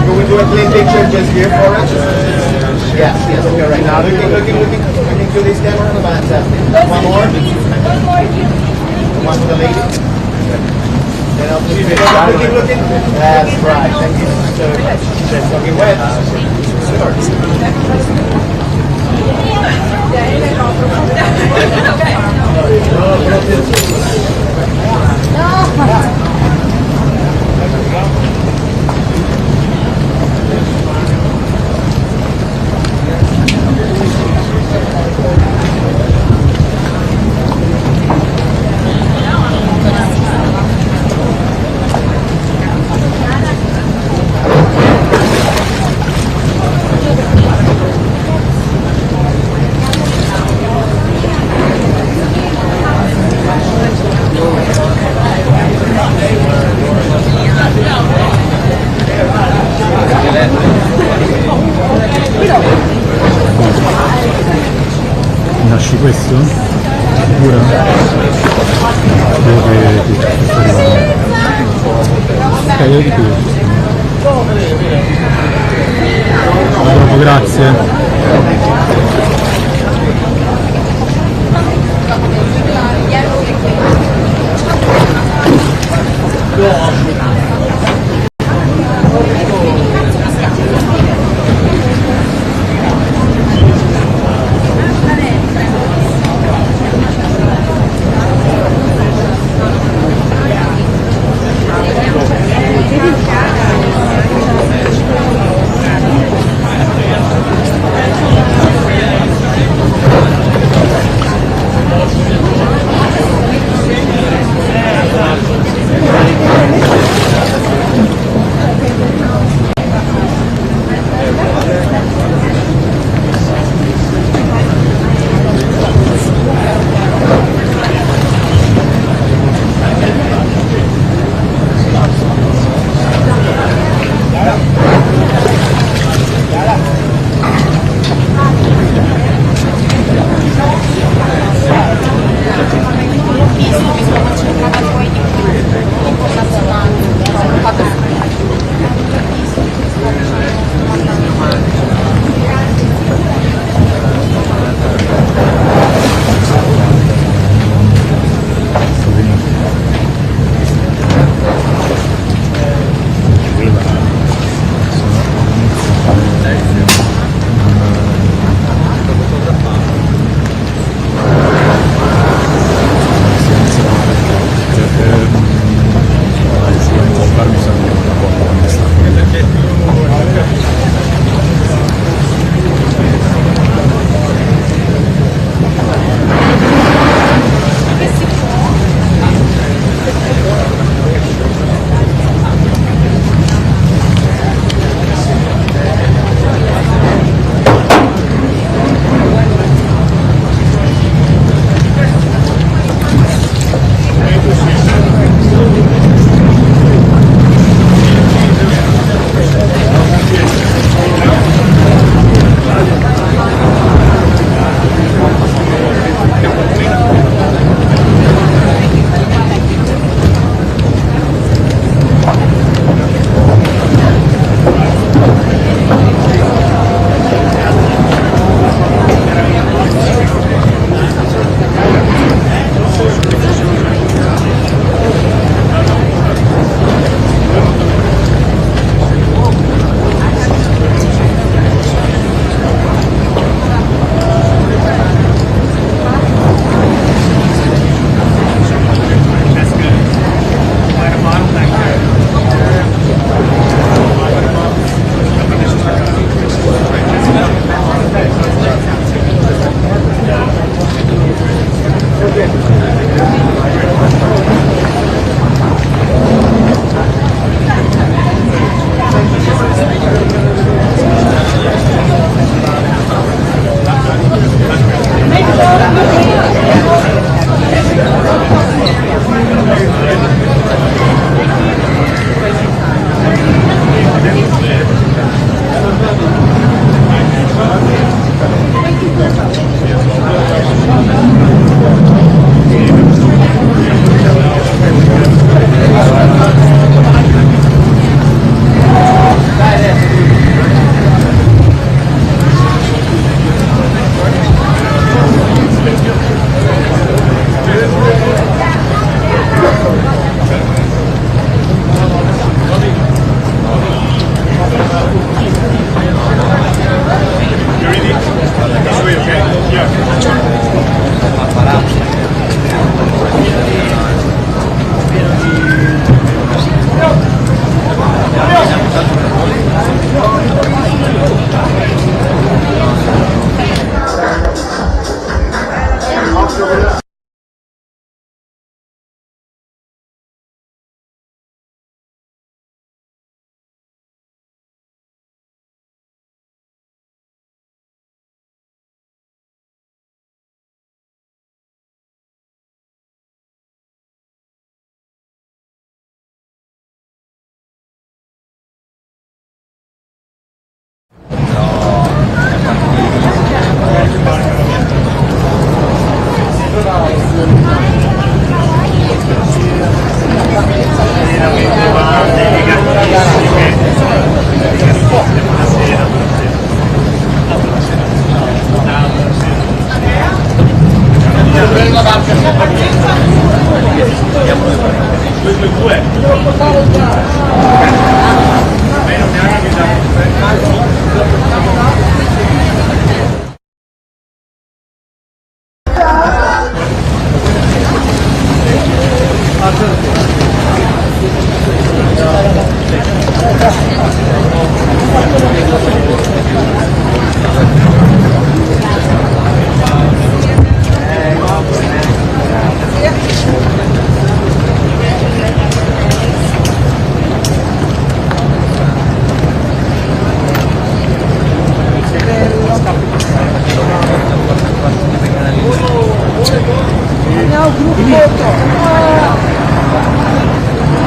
Can we do a clean picture just here for us? Yes, okay, right now. Looking through this camera. Fantastic. One more. One for the lady. Then I'll just looking. That's right. Thank you so much. Just looking wet. Lasci questo? Sicura? Vedo che sta arrivando. Ok, io di più. Dopo, grazie.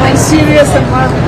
I'm serious about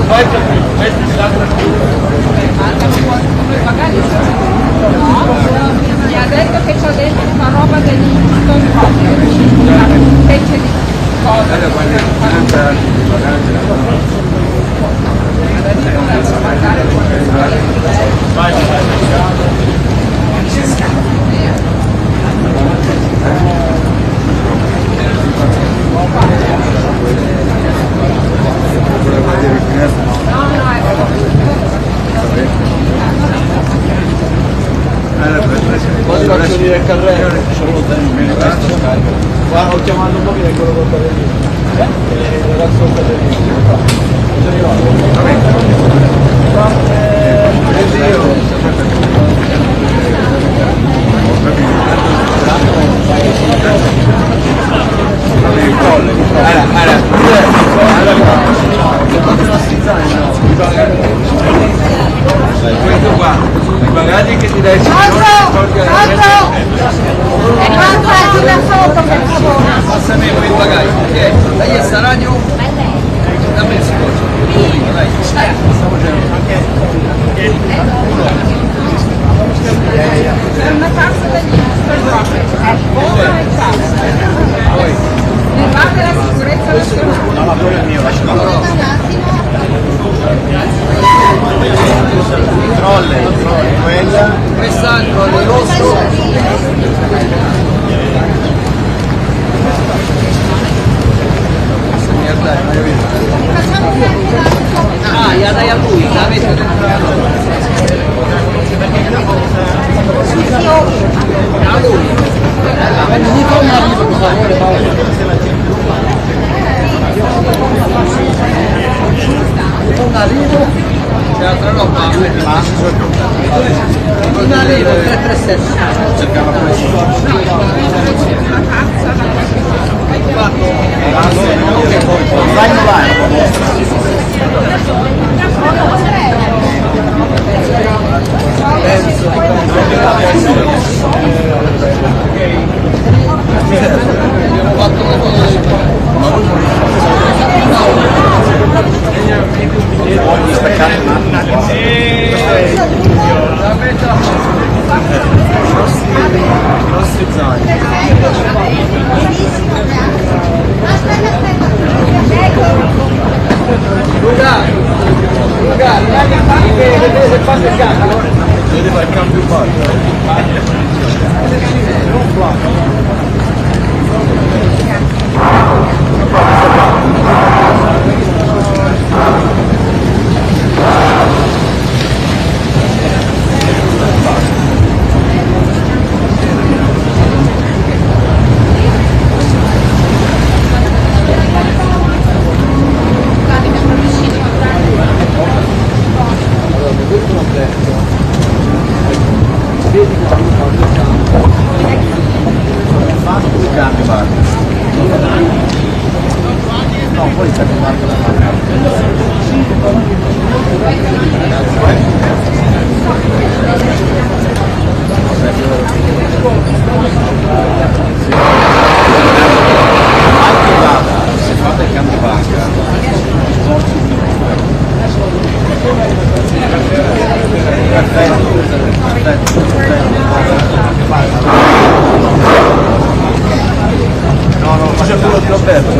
Mi ha detto che c'ha dentro una roba una specie di cosa. Adesso dovremmo guardare Poi ti faccio dire il carrello, guarda, ho chiamato un po' che è quello col carrellino. Il ragazzo col carrellino. Questo qua, i bagagli che ti dai E quanto è qui da sotto, per favore? passa a me quei bagagli, ok? Dai sta radio, dammi il secondo. Dai. È una tassa degli è buona e tassa. Ne va della sicurezza nazionale. No, ma quello è mio, lascialo. Trolle, quella. Questa è il rosso. Ah, gli dai a lui, la mette dentro a lui. A lui. Un arrivo, c'è altra roba, un arrivo, 337. Cercava questo. Vai in Abbiamo fatto una cosa del Voglio staccare un attimo. I nostri zaini. Luca, che vedete se passa il cambio? Vedeva il cambio fatto. Non qua. No, poi c'è un altro da anche vada, se fate il cambio banca. No, c'è quello di Roberto.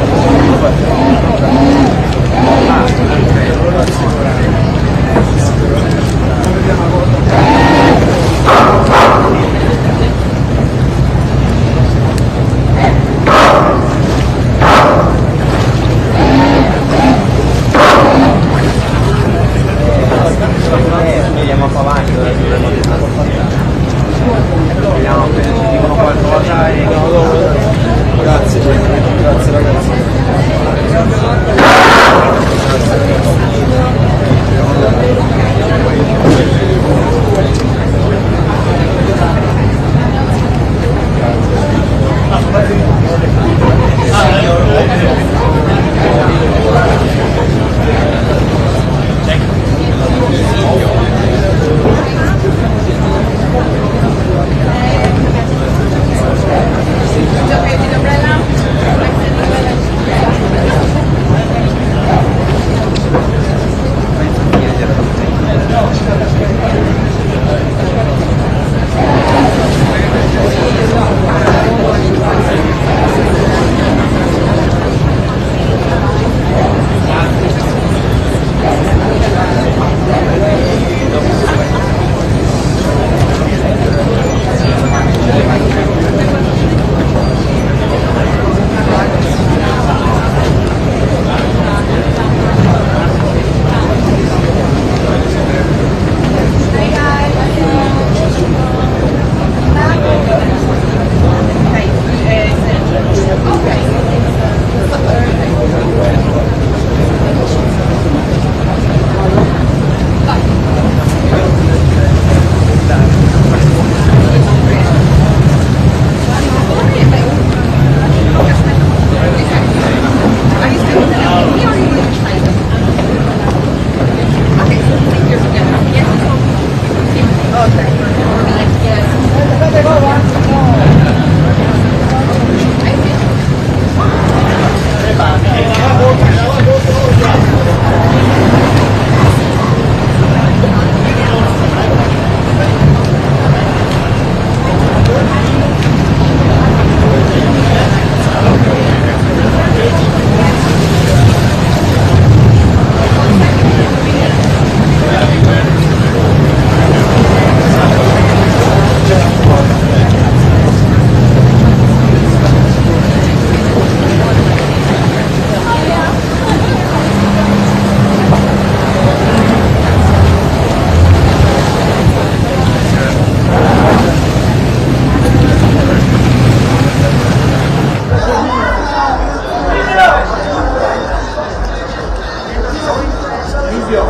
Silvio.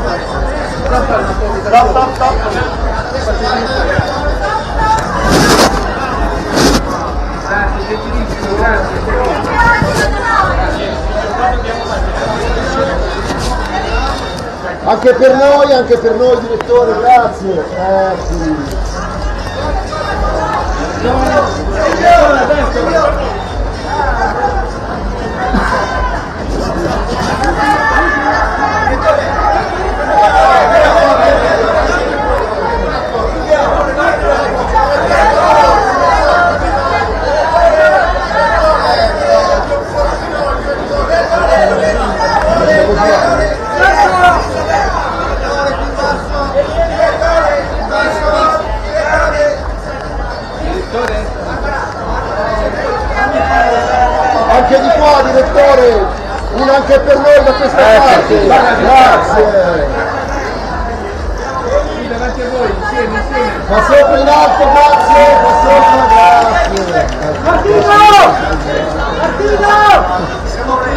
Stop. Anche per noi direttore, grazie. Sì. Anche di qua, direttore, una anche per noi da questa parte. Grazie. Davanti a voi, insieme. Va sopra in alto, grazie. Va sopra, grazie. Martino! Siamo qui,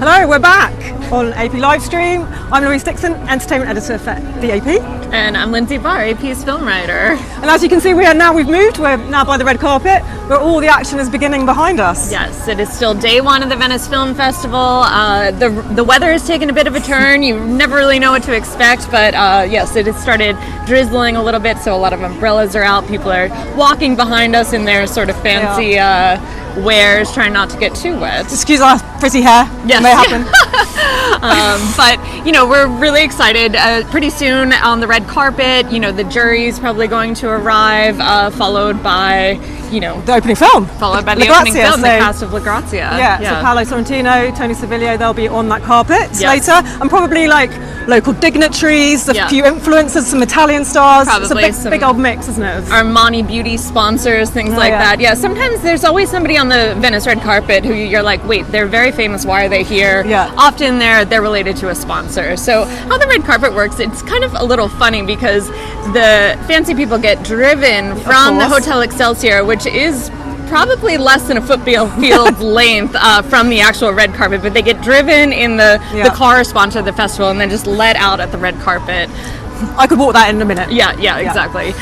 Hello, we're back on AP Livestream. I'm Louise Dixon, Entertainment Editor for the AP. And I'm Lindsay Barr, AP's film writer. And as you can see, we've moved. We're now by the red carpet, where all the action is beginning behind us. Yes, it is still day one of the Venice Film Festival. The weather has taken a bit of a turn. You never really know what to expect, but yes, it has started drizzling a little bit, so a lot of umbrellas are out. People are walking behind us in their sort of fancy wares, trying not to get too wet. Excuse our frizzy hair. Yes. It may happen. But, you know, we're really excited. Pretty soon on the red carpet, you know, the jury's probably going to arrive, followed by, you know, the opening film. Followed by the Grazia, opening film, the cast of Grazia. So Paolo Sorrentino, Tony Servillo, they'll be on that carpet later. And probably like local dignitaries, a few influencers, some Italian stars. Probably it's a big old mix, isn't it? Armani beauty sponsors, things like that. Yeah, sometimes there's always somebody on the Venice red carpet who you're like, wait, they're very famous, why are they here? Yeah. Often they're related to a sponsor. So how the red carpet works, it's kind of a little funny because the fancy people get driven from the Hotel Excelsior, which is probably less than a football field length from the actual red carpet, but they get driven in the car sponsor of the festival and then just let out at the red carpet. I could walk that in a minute. Yeah, exactly.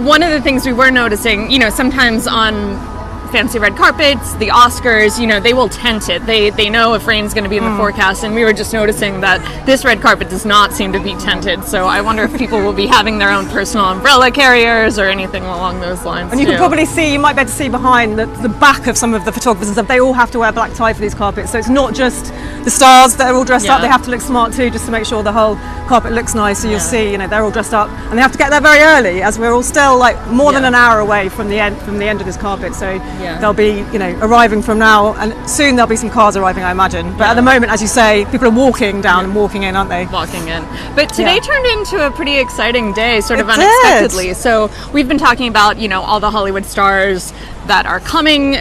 One of the things we were noticing, you know, sometimes on fancy red carpets, the Oscars, you know, they will tent it. They know if rain's going to be in the forecast, and we were just noticing that this red carpet does not seem to be tented. So I wonder if people will be having their own personal umbrella carriers or anything along those lines. And you can probably see, you might be able to see behind the back of some of the photographers and stuff. They all have to wear black tie for these carpets, so it's not just the stars that are all dressed up. They have to look smart too, just to make sure the whole carpet looks nice. So you'll see, you know, they're all dressed up, and they have to get there very early, as we're all still like more than an hour away from the end of this carpet. So they'll be, you know, arriving from now, and soon there'll be some cars arriving, I imagine. But at the moment, as you say, people are walking down and walking in, aren't they? Walking in. But today turned into a pretty exciting day, sort of unexpectedly. So we've been talking about, you know, all the Hollywood stars that are coming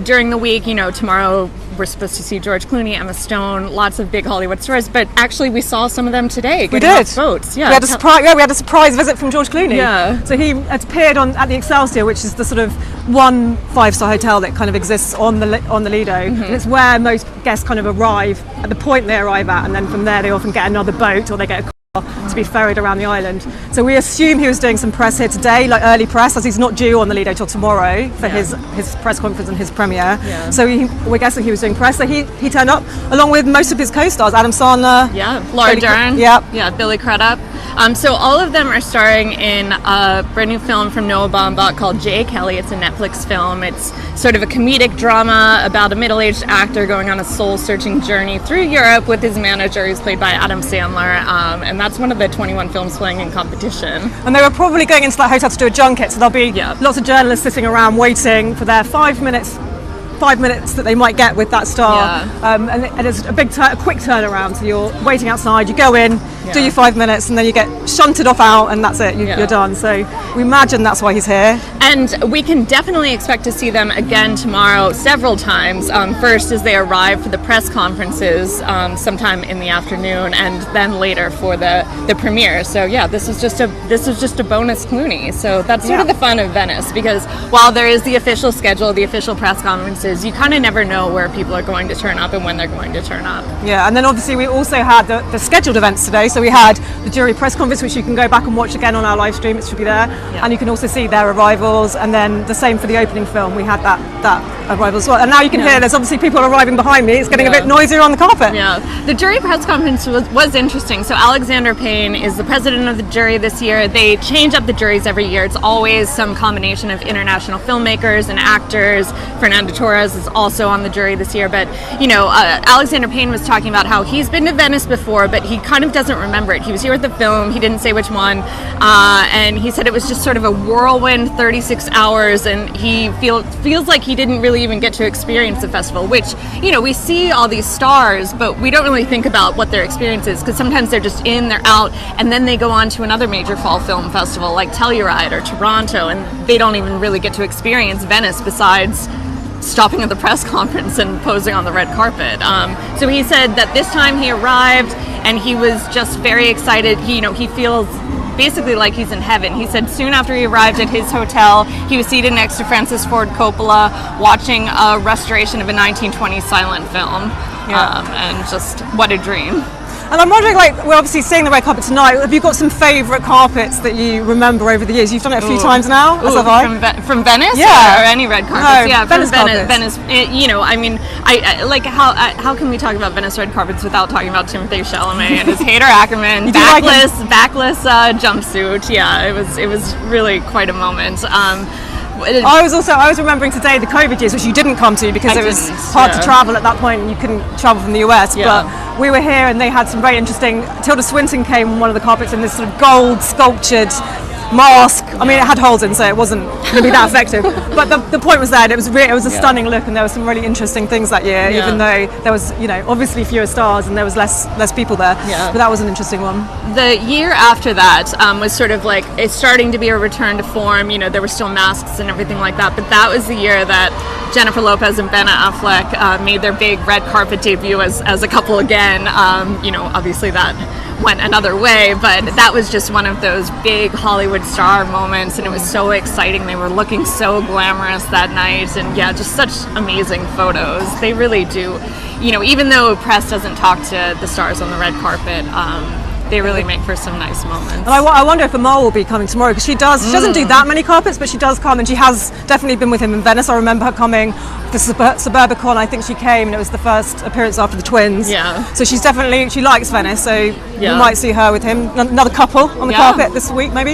during the week. You know, tomorrow we're supposed to see George Clooney, Emma Stone, lots of big Hollywood stars, but actually we saw some of them today. We getting did. off boats. Yeah, we had a surprise. Yeah, we had a surprise visit from George Clooney. Yeah. So he had appeared at the Excelsior, which is the sort of one 5-star hotel that kind of exists on the Lido. And it's where most guests kind of arrive at the point they arrive at, and then from there they often get another boat or they get a car to be ferried around the island. So we assume he was doing some press here today, like early press, as he's not due on the Lido till tomorrow for his press conference and his premiere. Yeah. So we're guessing he was doing press. So he turned up along with most of his co-stars, Adam Sandler. Yeah, Laura Dern. Yeah, Billy Crudup. So all of them are starring in a brand new film from Noah Baumbach called J. Kelly. It's a Netflix film. It's sort of a comedic drama about a middle-aged actor going on a soul-searching journey through Europe with his manager, who's played by Adam Sandler. And that's one of the 21 films playing in competition. And they were probably going into that hotel to do a junket, so there'll be lots of journalists sitting around waiting for their 5 minutes that they might get with that star. And it's a quick turnaround. So you're waiting outside, you go in, do your 5 minutes, and then you get shunted off out, and that's it. You're done. So we imagine that's why he's here. And we can definitely expect to see them again tomorrow several times. First as they arrive for the press conferences sometime in the afternoon, and then later for the premiere. So yeah, this is just a bonus Clooney. So that's sort of the fun of Venice, because while there is the official schedule, the official press conferences, you kind of never know where people are going to turn up and when they're going to turn up. Yeah, and then obviously we also had the scheduled events today. So we had the jury press conference, which you can go back and watch again on our live stream. It should be there. And you can also see their arrivals, and then the same for the opening film. We had that arrival as well. And now you can hear there's obviously people arriving behind me. It's getting a bit noisier on the carpet. Yeah, the jury press conference was interesting. So Alexander Payne is the president of the jury this year. They change up the juries every year. It's always some combination of international filmmakers and actors. Fernando Torres is also on the jury this year, but Alexander Payne was talking about how he's been to Venice before, but he kind of doesn't remember it. He was here with the film, he didn't say which one, and he said it was just sort of a whirlwind 36 hours, and he feels like he didn't really even get to experience the festival, which, we see all these stars, but we don't really think about what their experience is, because sometimes they're just in, they're out, and then they go on to another major fall film festival like Telluride or Toronto, and they don't even really get to experience Venice besides stopping at the press conference and posing on the red carpet. So he said that this time he arrived and he was just very excited. He feels basically like he's in heaven. He said soon after he arrived at his hotel, he was seated next to Francis Ford Coppola watching a restoration of a 1920s silent film. And just what a dream. And I'm wondering, we're obviously seeing the red carpet tonight. Have you got some favourite carpets that you remember over the years? You've done it a few times now, as have I. From Venice? Yeah. Or any red carpets? No, yeah, Venice from carpets. Venice. How can we talk about Venice red carpets without talking about Timothée Chalamet and his Hader Ackerman backless jumpsuit? Yeah, it was really quite a moment. I was remembering today the COVID years, which you didn't come to because it was hard to travel at that point and you couldn't travel from the US, but we were here and they had some very interesting. Tilda Swinton came on one of the carpets in this sort of gold sculptured mask. I mean, it had holes in, so it wasn't going to be that effective. But the point was that it was a stunning look, and there were some really interesting things that year. Even though there was, obviously fewer stars and there was less people there. Yeah. But that was an interesting one. The year after that was sort of like it's starting to be a return to form. There were still masks and everything like that. But that was the year that Jennifer Lopez and Ben Affleck made their big red carpet debut as a couple again. Obviously that went another way, but that was just one of those big Hollywood star moments, and it was so exciting. They were looking so glamorous that night, and just such amazing photos. They really do, even though press doesn't talk to the stars on the red carpet, they really make for some nice moments. And I wonder if Amal will be coming tomorrow, because she doesn't do that many carpets, but she does come, and she has definitely been with him in Venice. I remember her coming to Suburbicon. I think she came, and it was the first appearance after the twins. Yeah. So she likes Venice, so we might see her with him. Another couple on the carpet this week, maybe.